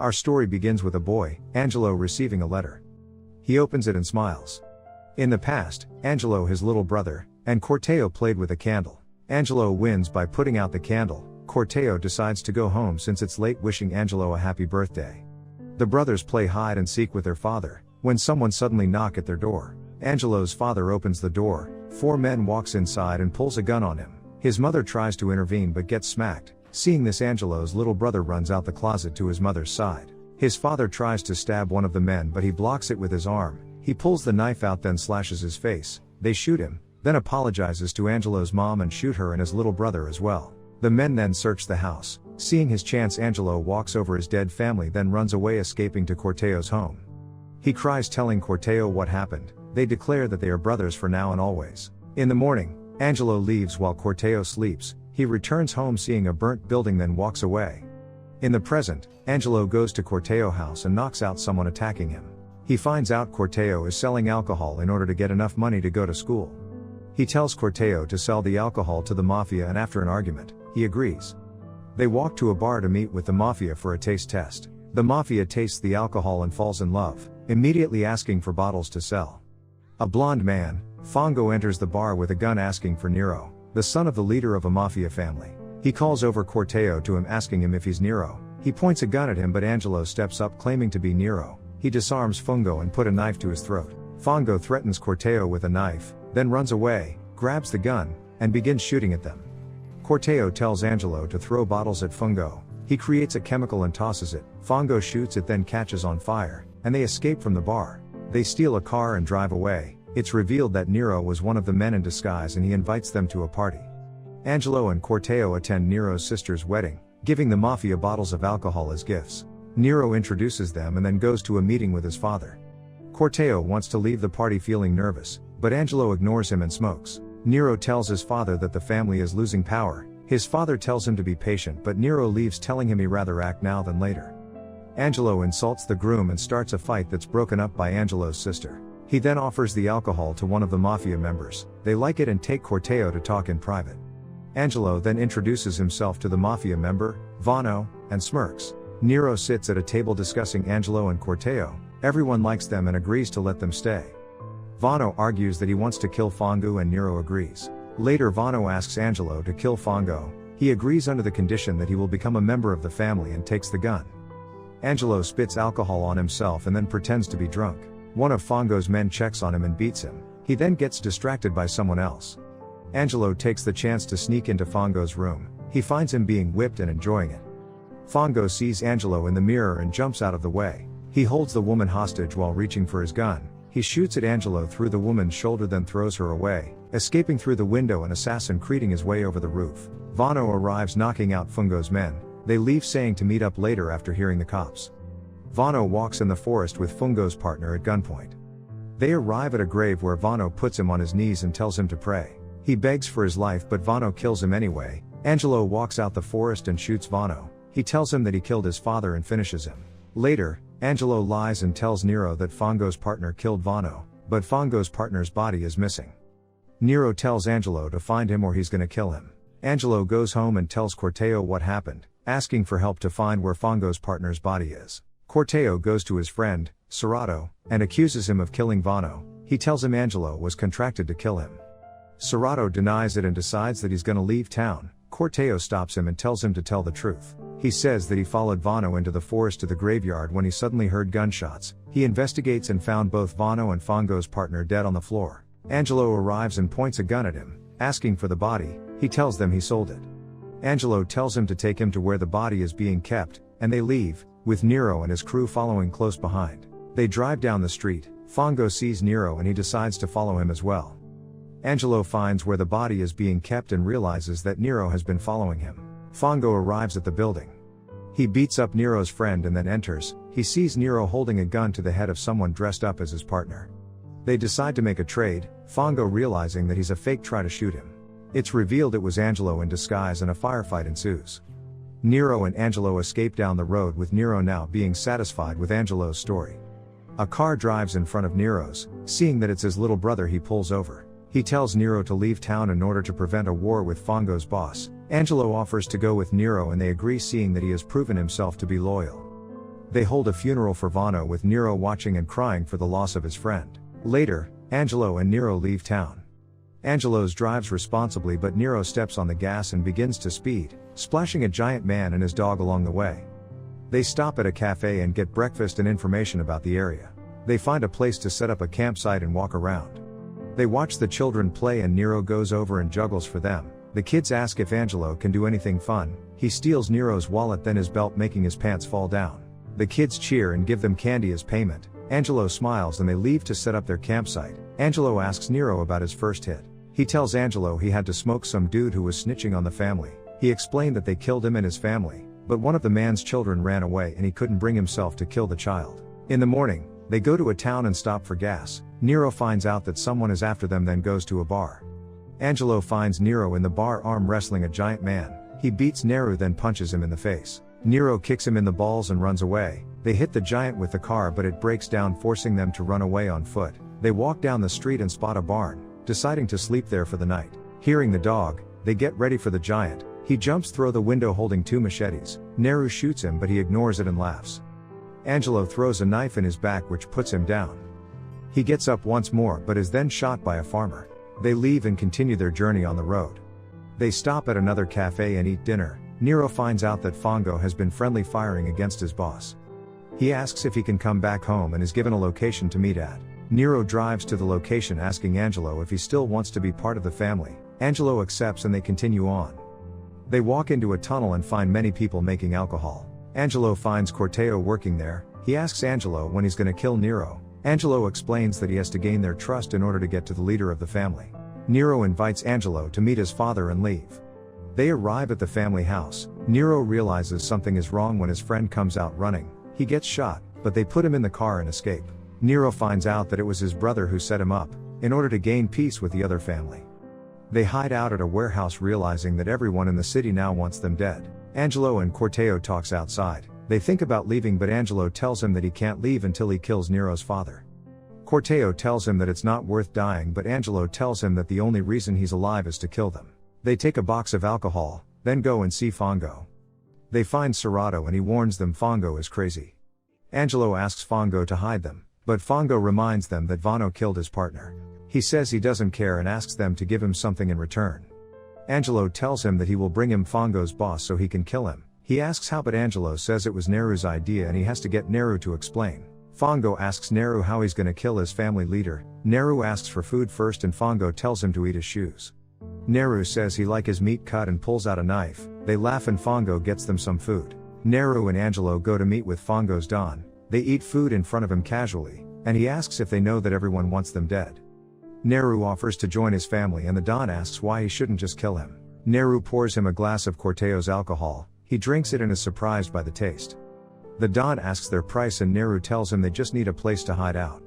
Our story begins with a boy, Angelo, receiving a letter. He opens it and smiles. In the past, Angelo, his little brother, and Corteo played with a candle. Angelo wins by putting out the candle. Corteo decides to go home since it's late, wishing Angelo a happy birthday. The brothers play hide and seek with their father, when someone suddenly knocks at their door. Angelo's father opens the door, 4 men walks inside and pulls a gun on him. His mother tries to intervene but gets smacked. Seeing this, Angelo's little brother runs out the closet to his mother's side. His father tries to stab one of the men but he blocks it with his arm. He pulls the knife out then slashes his face. They shoot him, then apologizes to Angelo's mom and shoot her and his little brother as well. The men then search the house. Seeing his chance, Angelo walks over his dead family then runs away, escaping to Corteo's home. He cries, telling Corteo what happened. They declare that they are brothers for now and always. In the morning, Angelo leaves while Corteo sleeps. He returns home seeing a burnt building then walks away. In the present, Angelo goes to Corteo's house and knocks out someone attacking him. He finds out Corteo is selling alcohol in order to get enough money to go to school. He tells Corteo to sell the alcohol to the Mafia, and after an argument, he agrees. They walk to a bar to meet with the Mafia for a taste test. The Mafia tastes the alcohol and falls in love, immediately asking for bottles to sell. A blonde man, Fongo, enters the bar with a gun asking for Nero, the son of the leader of a Mafia family. He calls over Corteo to him asking him if he's Nero. He points a gun at him but Angelo steps up claiming to be Nero. He disarms Fongo and put a knife to his throat. Fongo threatens Corteo with a knife, then runs away, grabs the gun, and begins shooting at them. Corteo tells Angelo to throw bottles at Fongo. He creates a chemical and tosses it. Fongo shoots it, then catches on fire, and they escape from the bar. They steal a car and drive away. It's revealed that Nero was one of the men in disguise and he invites them to a party. Angelo and Corteo attend Nero's sister's wedding, giving the Mafia bottles of alcohol as gifts. Nero introduces them and then goes to a meeting with his father. Corteo wants to leave the party feeling nervous, but Angelo ignores him and smokes. Nero tells his father that the family is losing power. His father tells him to be patient but Nero leaves, telling him he'd rather act now than later. Angelo insults the groom and starts a fight that's broken up by Angelo's sister. He then offers the alcohol to one of the Mafia members. They like it and take Corteo to talk in private. Angelo then introduces himself to the Mafia member, Vano, and smirks. Nero sits at a table discussing Angelo and Corteo. Everyone likes them and agrees to let them stay. Vano argues that he wants to kill Fongo and Nero agrees. Later, Vano asks Angelo to kill Fongo. He agrees under the condition that he will become a member of the family and takes the gun. Angelo spits alcohol on himself and then pretends to be drunk. One of Fongo's men checks on him and beats him. He then gets distracted by someone else. Angelo takes the chance to sneak into Fongo's room. He finds him being whipped and enjoying it. Fongo sees Angelo in the mirror and jumps out of the way. He holds the woman hostage while reaching for his gun. He shoots at Angelo through the woman's shoulder then throws her away, escaping through the window, an assassin creating his way over the roof. Vano arrives knocking out Fongo's men. They leave saying to meet up later after hearing the cops. Vano walks in the forest with Fongo's partner at gunpoint. They arrive at a grave where Vano puts him on his knees and tells him to pray. He begs for his life but Vano kills him anyway. Angelo walks out the forest and shoots Vano. He tells him that he killed his father and finishes him. Later, Angelo lies and tells Nero that Fongo's partner killed Vano, but Fongo's partner's body is missing. Nero tells Angelo to find him or he's gonna kill him. Angelo goes home and tells Corteo what happened, asking for help to find where Fongo's partner's body is. Corteo goes to his friend, Serrato, and accuses him of killing Vano. He tells him Angelo was contracted to kill him. Serrato denies it and decides that he's gonna leave town. Corteo stops him and tells him to tell the truth. He says that he followed Vano into the forest to the graveyard when he suddenly heard gunshots. He investigates and found both Vano and Fongo's partner dead on the floor. Angelo arrives and points a gun at him, asking for the body. He tells them he sold it. Angelo tells him to take him to where the body is being kept, and they leave, with Nero and his crew following close behind. They drive down the street. Fongo sees Nero and he decides to follow him as well. Angelo finds where the body is being kept and realizes that Nero has been following him. Fongo arrives at the building. He beats up Nero's friend and then enters. He sees Nero holding a gun to the head of someone dressed up as his partner. They decide to make a trade. Fongo, realizing that he's a fake, tries to shoot him. It's revealed it was Angelo in disguise and a firefight ensues. Nero and Angelo escape down the road, with Nero now being satisfied with Angelo's story. A car drives in front of Nero's. Seeing that it's his little brother, he pulls over. He tells Nero to leave town in order to prevent a war with Fongo's boss. Angelo offers to go with Nero and they agree, seeing that he has proven himself to be loyal. They hold a funeral for Vano with Nero watching and crying for the loss of his friend. Later, Angelo and Nero leave town. Angelo's drives responsibly, but Nero steps on the gas and begins to speed, splashing a giant man and his dog along the way. They stop at a cafe and get breakfast and information about the area. They find a place to set up a campsite and walk around. They watch the children play and Nero goes over and juggles for them. The kids ask if Angelo can do anything fun. He steals Nero's wallet, then his belt, making his pants fall down. The kids cheer and give them candy as payment. Angelo smiles and they leave to set up their campsite. Angelo asks Nero about his first hit. He tells Angelo he had to smoke some dude who was snitching on the family. He explained that they killed him and his family, but one of the man's children ran away and he couldn't bring himself to kill the child. In the morning, they go to a town and stop for gas. Nero finds out that someone is after them, then goes to a bar. Angelo finds Nero in the bar arm wrestling a giant man. He beats Nero, then punches him in the face. Nero kicks him in the balls and runs away. They hit the giant with the car, but it breaks down, forcing them to run away on foot. They walk down the street and spot a barn, deciding to sleep there for the night. Hearing the dog, they get ready for the giant. He jumps through the window holding 2 machetes. Nero shoots him, but he ignores it and laughs. Angelo throws a knife in his back, which puts him down. He gets up once more, but is then shot by a farmer. They leave and continue their journey on the road. They stop at another cafe and eat dinner. Nero finds out that Fongo has been friendly firing against his boss. He asks if he can come back home and is given a location to meet at. Nero drives to the location, asking Angelo if he still wants to be part of the family. Angelo accepts and they continue on. They walk into a tunnel and find many people making alcohol. Angelo finds Corteo working there. He asks Angelo when he's going to kill Nero. Angelo explains that he has to gain their trust in order to get to the leader of the family. Nero invites Angelo to meet his father and leave. They arrive at the family house. Nero realizes something is wrong when his friend comes out running. He gets shot, but they put him in the car and escape. Nero finds out that it was his brother who set him up, in order to gain peace with the other family. They hide out at a warehouse, realizing that everyone in the city now wants them dead. Angelo and Corteo talks outside. They think about leaving, but Angelo tells him that he can't leave until he kills Nero's father. Corteo tells him that it's not worth dying, but Angelo tells him that the only reason he's alive is to kill them. They take a box of alcohol, then go and see Fongo. They find Serrato and he warns them Fongo is crazy. Angelo asks Fongo to hide them, but Fongo reminds them that Vano killed his partner. He says he doesn't care and asks them to give him something in return. Angelo tells him that he will bring him Fongo's boss so he can kill him. He asks how, but Angelo says it was Neru's idea and he has to get Neru to explain. Fongo asks Neru how he's gonna kill his family leader. Neru asks for food first and Fongo tells him to eat his shoes. Neru says he like his meat cut and pulls out a knife. They laugh and Fongo gets them some food. Neru and Angelo go to meet with Fongo's Don. They eat food in front of him casually, and he asks if they know that everyone wants them dead. Neru offers to join his family and the Don asks why he shouldn't just kill him. Neru pours him a glass of Corteo's alcohol. He drinks it and is surprised by the taste. The Don asks their price and Neru tells him they just need a place to hide out.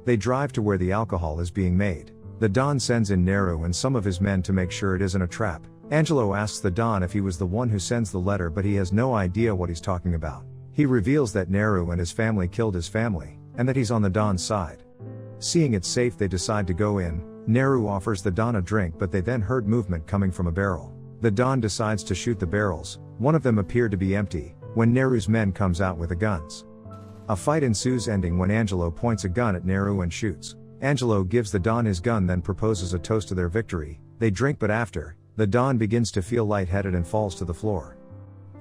They drive to where the alcohol is being made. The Don sends in Neru and some of his men to make sure it isn't a trap. Angelo asks the Don if he was the one who sends the letter, but he has no idea what he's talking about. He reveals that Neru and his family killed his family, and that he's on the Don's side. Seeing it's safe, they decide to go in. Neru offers the Don a drink, but they then heard movement coming from a barrel. The Don decides to shoot the barrels. One of them appeared to be empty, when Neru's men comes out with the guns. A fight ensues, ending when Angelo points a gun at Neru and shoots. Angelo gives the Don his gun, then proposes a toast to their victory. They drink, but after, the Don begins to feel lightheaded and falls to the floor.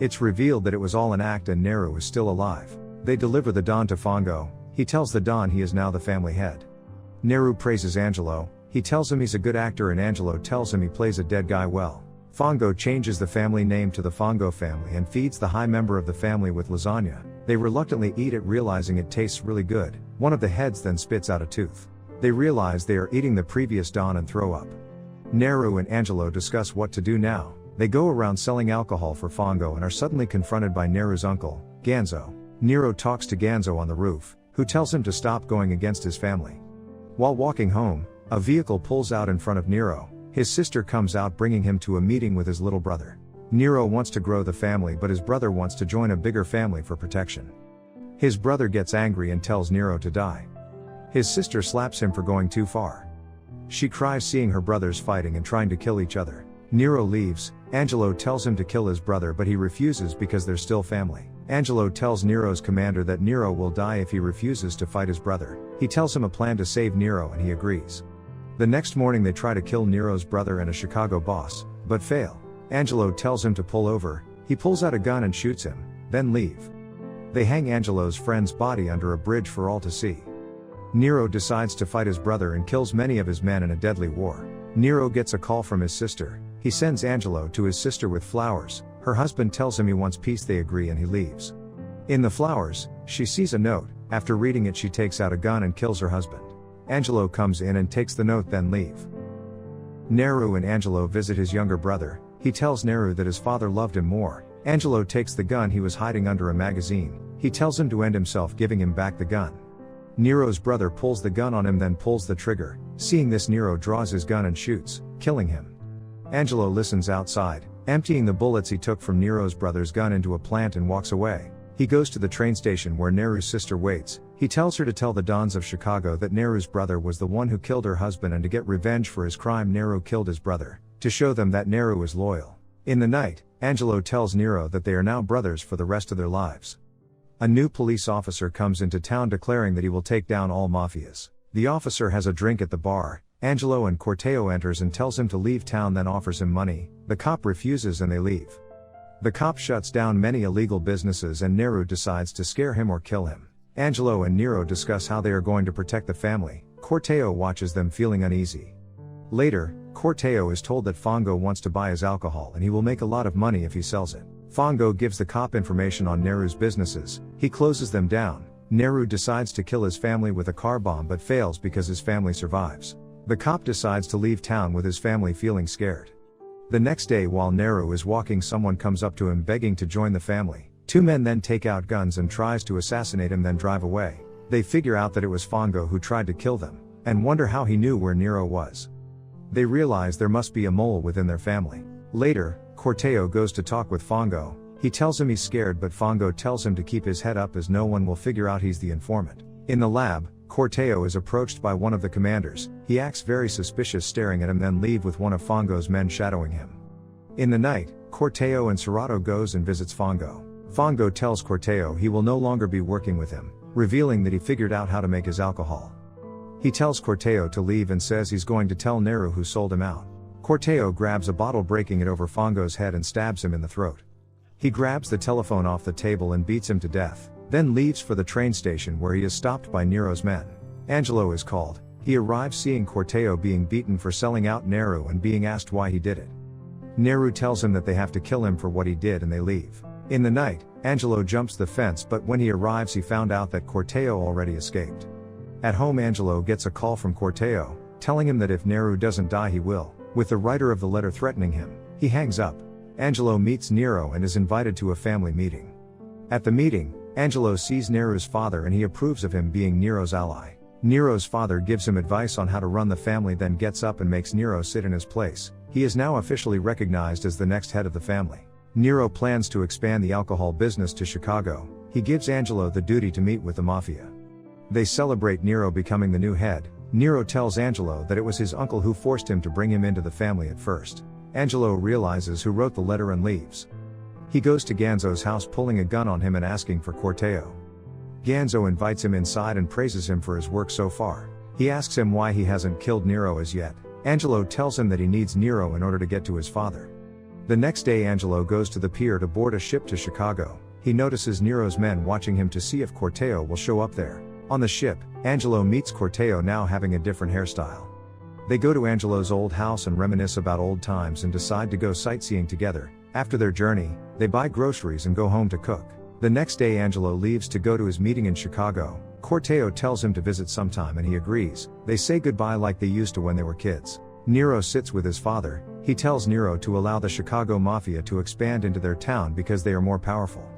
It's revealed that it was all an act and Neru is still alive. They deliver the Don to Fongo. He tells the Don he is now the family head. Neru praises Angelo. He tells him he's a good actor and Angelo tells him he plays a dead guy well. Fongo changes the family name to the Fongo family and feeds the high member of the family with lasagna. They reluctantly eat it, realizing it tastes really good. One of the heads then spits out a tooth. They realize they are eating the previous Don and throw up. Neru and Angelo discuss what to do now. They go around selling alcohol for Fongo and are suddenly confronted by Neru's uncle, Ganzo. Nero talks to Ganzo on the roof, who tells him to stop going against his family. While walking home, a vehicle pulls out in front of Nero. His sister comes out, bringing him to a meeting with his little brother. Nero wants to grow the family, but his brother wants to join a bigger family for protection. His brother gets angry and tells Nero to die. His sister slaps him for going too far. She cries seeing her brothers fighting and trying to kill each other. Nero leaves. Angelo tells him to kill his brother, but he refuses because they're still family. Angelo tells Nero's commander that Nero will die if he refuses to fight his brother. He tells him a plan to save Nero and he agrees. The next morning they try to kill Nero's brother and a Chicago boss, but fail. Angelo tells him to pull over, he pulls out a gun and shoots him, then leave. They hang Angelo's friend's body under a bridge for all to see. Nero decides to fight his brother and kills many of his men in a deadly war. Nero gets a call from his sister. He sends Angelo to his sister with flowers. Her husband tells him he wants peace, they agree and he leaves. In the flowers, she sees a note. After reading it she takes out a gun and kills her husband. Angelo comes in and takes the note, then leave. Nero and Angelo visit his younger brother. He tells Nero that his father loved him more. Angelo takes the gun he was hiding under a magazine. He tells him to end himself, giving him back the gun. Nero's brother pulls the gun on him, then pulls the trigger. Seeing this, Nero draws his gun and shoots, killing him. Angelo listens outside, emptying the bullets he took from Nero's brother's gun into a plant and walks away. He goes to the train station where Nero's sister waits. He tells her to tell the Dons of Chicago that Nero's brother was the one who killed her husband, and to get revenge for his crime Nero killed his brother, to show them that Nero is loyal. In the night, Angelo tells Nero that they are now brothers for the rest of their lives. A new police officer comes into town declaring that he will take down all mafias. The officer has a drink at the bar. Angelo and Corteo enters and tells him to leave town, then offers him money. The cop refuses and they leave. The cop shuts down many illegal businesses and Nero decides to scare him or kill him. Angelo and Nero discuss how they are going to protect the family. Corteo watches them, feeling uneasy. Later, Corteo is told that Fongo wants to buy his alcohol and he will make a lot of money if he sells it. Fongo gives the cop information on Nero's businesses. He closes them down. Nero decides to kill his family with a car bomb but fails because his family survives. The cop decides to leave town with his family, feeling scared. The next day, while Nero is walking, someone comes up to him begging to join the family. Two men then take out guns and tries to assassinate him, then drive away. They figure out that it was Fongo who tried to kill them, and wonder how he knew where Nero was. They realize there must be a mole within their family. Later, Corteo goes to talk with Fongo. He tells him he's scared, but Fongo tells him to keep his head up as no one will figure out he's the informant. In the lab, Corteo is approached by one of the commanders. He acts very suspicious, staring at him, then leave with one of Fongo's men shadowing him. In the night, Corteo and Serrato goes and visits Fongo. Fongo tells Corteo he will no longer be working with him, revealing that he figured out how to make his alcohol. He tells Corteo to leave and says he's going to tell Nero who sold him out. Corteo grabs a bottle, breaking it over Fongo's head and stabs him in the throat. He grabs the telephone off the table and beats him to death, then leaves for the train station where he is stopped by Nero's men. Angelo is called. He arrives, seeing Corteo being beaten for selling out Nero and being asked why he did it. Nero tells him that they have to kill him for what he did and they leave. In the night, Angelo jumps the fence, but when he arrives he found out that Corteo already escaped. At home, Angelo gets a call from Corteo, telling him that if Nero doesn't die he will, with the writer of the letter threatening him. He hangs up. Angelo meets Nero and is invited to a family meeting. At the meeting, Angelo sees Nero's father and he approves of him being Nero's ally. Nero's father gives him advice on how to run the family, then gets up and makes Nero sit in his place. He is now officially recognized as the next head of the family. Nero plans to expand the alcohol business to Chicago. He gives Angelo the duty to meet with the Mafia. They celebrate Nero becoming the new head. Nero tells Angelo that it was his uncle who forced him to bring him into the family at first. Angelo realizes who wrote the letter and leaves. He goes to Ganzo's house, pulling a gun on him and asking for Corteo. Ganzo invites him inside and praises him for his work so far. He asks him why he hasn't killed Nero as yet. Angelo tells him that he needs Nero in order to get to his father. The next day, Angelo goes to the pier to board a ship to Chicago. He notices Nero's men watching him to see if Corteo will show up there. On the ship, Angelo meets Corteo, now having a different hairstyle. They go to Angelo's old house and reminisce about old times and decide to go sightseeing together. After their journey, they buy groceries and go home to cook. The next day, Angelo leaves to go to his meeting in Chicago. Corteo tells him to visit sometime and he agrees. They say goodbye like they used to when they were kids. Nero sits with his father. He tells Nero to allow the Chicago Mafia to expand into their town because they are more powerful.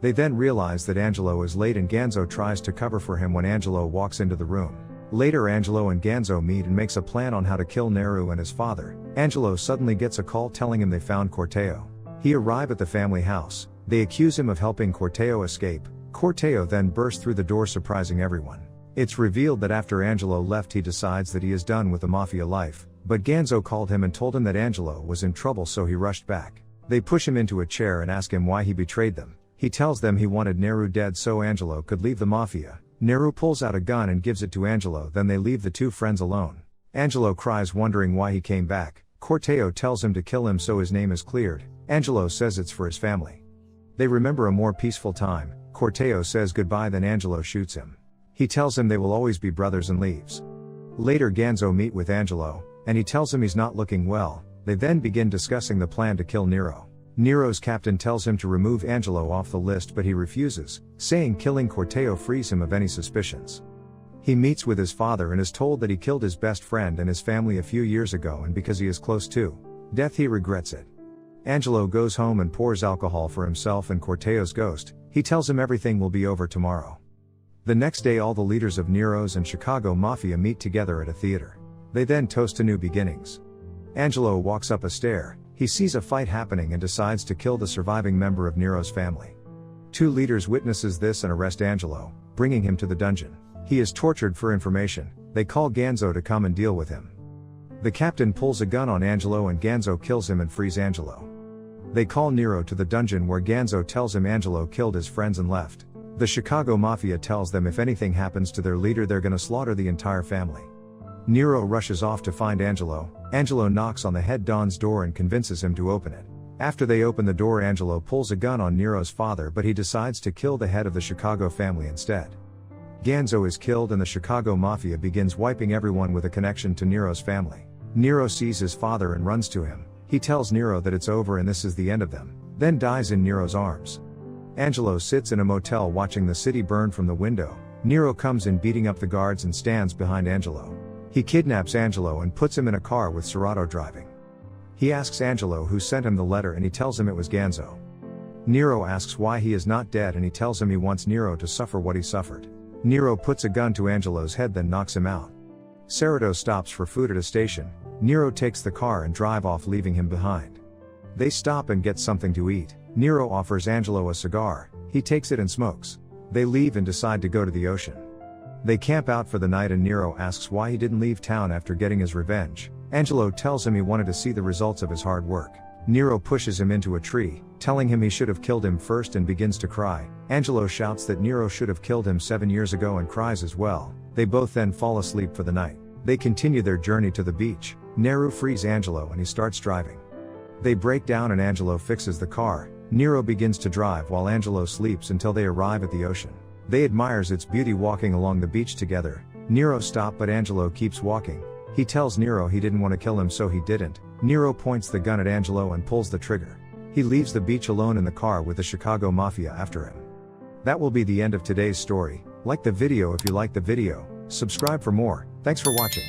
They then realize that Angelo is late and Ganzo tries to cover for him when Angelo walks into the room. Later, Angelo and Ganzo meet and makes a plan on how to kill Nero and his father. Angelo suddenly gets a call telling him they found Corteo. He arrives at the family house. They accuse him of helping Corteo escape. Corteo then bursts through the door, surprising everyone. It's revealed that after Angelo left he decides that he is done with the Mafia life, but Ganzo called him and told him that Angelo was in trouble, so he rushed back. They push him into a chair and ask him why he betrayed them. He tells them he wanted Nero dead so Angelo could leave the Mafia. Nero pulls out a gun and gives it to Angelo, then they leave the two friends alone. Angelo cries wondering why he came back. Corteo tells him to kill him so his name is cleared. Angelo says it's for his family. They remember a more peaceful time. Corteo says goodbye, then Angelo shoots him. He tells him they will always be brothers and leaves. Later Ganzo meet with Angelo, and he tells him he's not looking well. They then begin discussing the plan to kill Nero. Nero's captain tells him to remove Angelo off the list, but he refuses, saying killing Corteo frees him of any suspicions. He meets with his father and is told that he killed his best friend and his family a few years ago, and because he is close to death he regrets it. Angelo goes home and pours alcohol for himself and Corteo's ghost. He tells him everything will be over tomorrow. The next day all the leaders of Nero's and Chicago Mafia meet together at a theater. They then toast to new beginnings. Angelo walks up a stair. He sees a fight happening and decides to kill the surviving member of Nero's family. Two leaders witnesses this and arrest Angelo, bringing him to the dungeon. He is tortured for information. They call Ganzo to come and deal with him. The captain pulls a gun on Angelo and Ganzo kills him and frees Angelo. They call Nero to the dungeon where Ganzo tells him Angelo killed his friends and left. The Chicago Mafia tells them if anything happens to their leader they're gonna slaughter the entire family. Nero rushes off to find Angelo. Angelo knocks on the head Don's door and convinces him to open it. After they open the door Angelo pulls a gun on Nero's father, but he decides to kill the head of the Chicago family instead. Ganzo is killed and the Chicago Mafia begins wiping everyone with a connection to Nero's family. Nero sees his father and runs to him. He tells Nero that it's over and this is the end of them, then dies in Nero's arms. Angelo sits in a motel watching the city burn from the window. Nero comes in beating up the guards and stands behind Angelo. He kidnaps Angelo and puts him in a car with Serrato driving. He asks Angelo who sent him the letter and he tells him it was Ganzo. Nero asks why he is not dead and he tells him he wants Nero to suffer what he suffered. Nero puts a gun to Angelo's head then knocks him out. Serrato stops for food at a station. Nero takes the car and drive off leaving him behind. They stop and get something to eat. Nero offers Angelo a cigar. He takes it and smokes. They leave and decide to go to the ocean. They camp out for the night and Nero asks why he didn't leave town after getting his revenge. Angelo tells him he wanted to see the results of his hard work. Nero pushes him into a tree, telling him he should have killed him first and begins to cry. Angelo shouts that Nero should have killed him 7 years ago and cries as well. They both then fall asleep for the night. They continue their journey to the beach. Nero frees Angelo and he starts driving. They break down and Angelo fixes the car. Nero begins to drive while Angelo sleeps until they arrive at the ocean. They admires its beauty walking along the beach together. Nero stops but Angelo keeps walking. He tells Nero he didn't want to kill him so he didn't. Nero points the gun at Angelo and pulls the trigger. He leaves the beach alone in the car with the Chicago Mafia after him. That will be the end of today's story. Like the video if you like the video, subscribe for more. Thanks for watching.